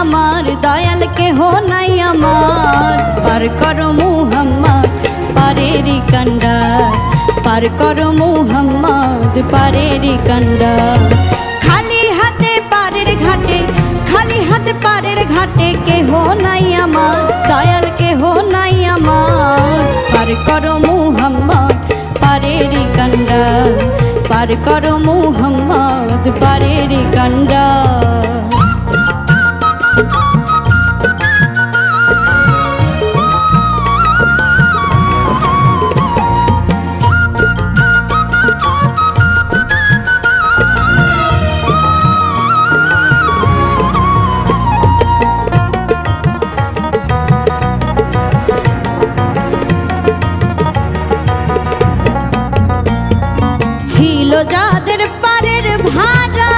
আমার, দয়াল কেহ নাই আমার। পার করো মুহাম্মদ পারেরি কান্ডা, পার করো মুহাম্মদ পারেরি কান্ডা। খালি হাতে পারের ঘাটে, খালি হাতে পারের ঘাটে, কেহ নাই আমার, দয়াল কেহ নাই আমার। পার করো মুহাম্মদ পারেরি কান্ডা, পার করো মুহাম্মদ পারেরি কান্ডা। ছিল যাদের পারের ভাড়া,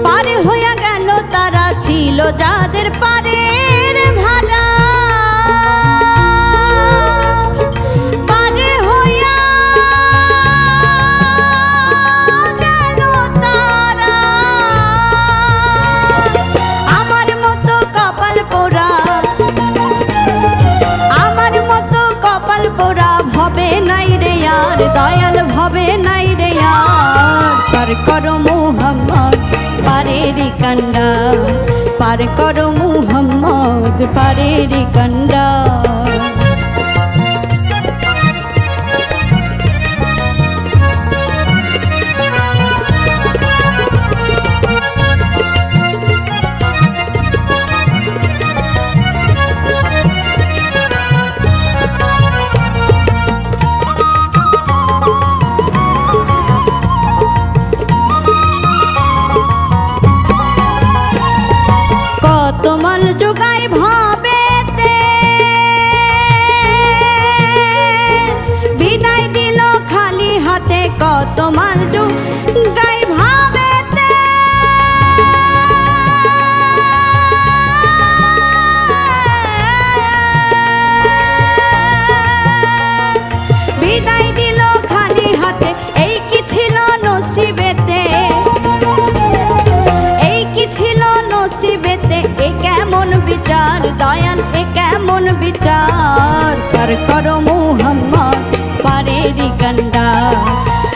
পারে হইয়া গেল তারা, ছিল যাদের পারের ভাড়া, পারে হইয়া গেল তারা। আমার মতো কপাল পোড়া, আমার মতো কপাল পোড়া ভবে নাই রে আর, দয়াল ভবে নাই রে আর। পার করো মুহাম্মদ পারেরি কান্ডা, পার করো মুহাম্মদ পারেরি কান্ডা। তোমাল যোগাই ভাবেতে বিদায় দিল খালি হাতে, কত মাল যোগাই ভাবেতে বিদায় দিল খালি হাতে। এই কি ছিল নসিবেতে, এই কি ছিল নসিবেতে, এ কেমন বিচার দয়াল, এ কেমন বিচার। পার করো মুহাম্মদ পারেরি কান্ডা,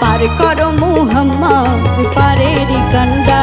পার করো মুহাম্মদ পারেরি কান্ডা।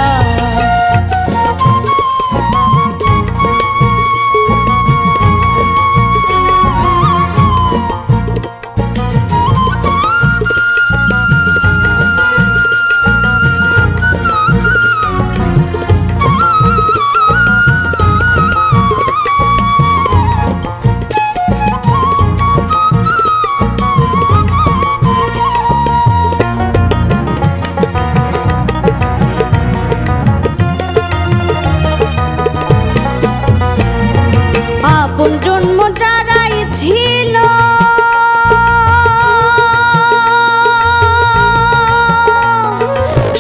আপন জন্ম যারাই ছিল,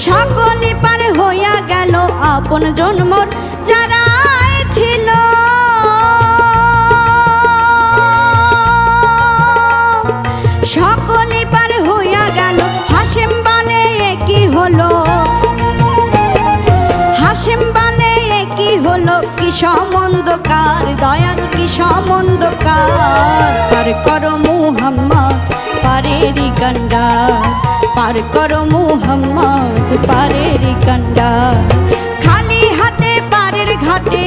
সকলে পার হইয়া গেল, আপন জন্ম যারাই ছিল, সকলে পার হইয়া গেল। হাশেম বলে কি হলো, হাশেম বলে কি হলো, কি সম্বন্ধকার দয়াল, কি সম্বন্ধকার। পার করো মুহাম্মদ পারেরি কান্ডা, পার করো মুহাম্মদ পারেরি কান্ডা। খালি হাতে পারের ঘাটে,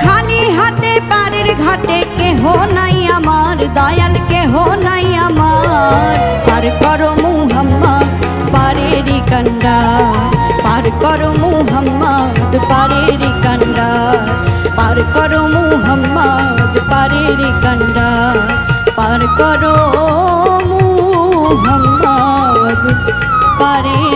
খালি হাতে পারের ঘাটে, কেহ নাই আমার, দয়াল কেহ নাই আমার। পার করো মুহাম্মদ পারেরি কান্ডা, পার করো মুহাম্মদ পারেরি কান্ডা, পার করো মুহাম্মদ পারেরি কান্ডা, পার করো মুহাম্মদ পারেরি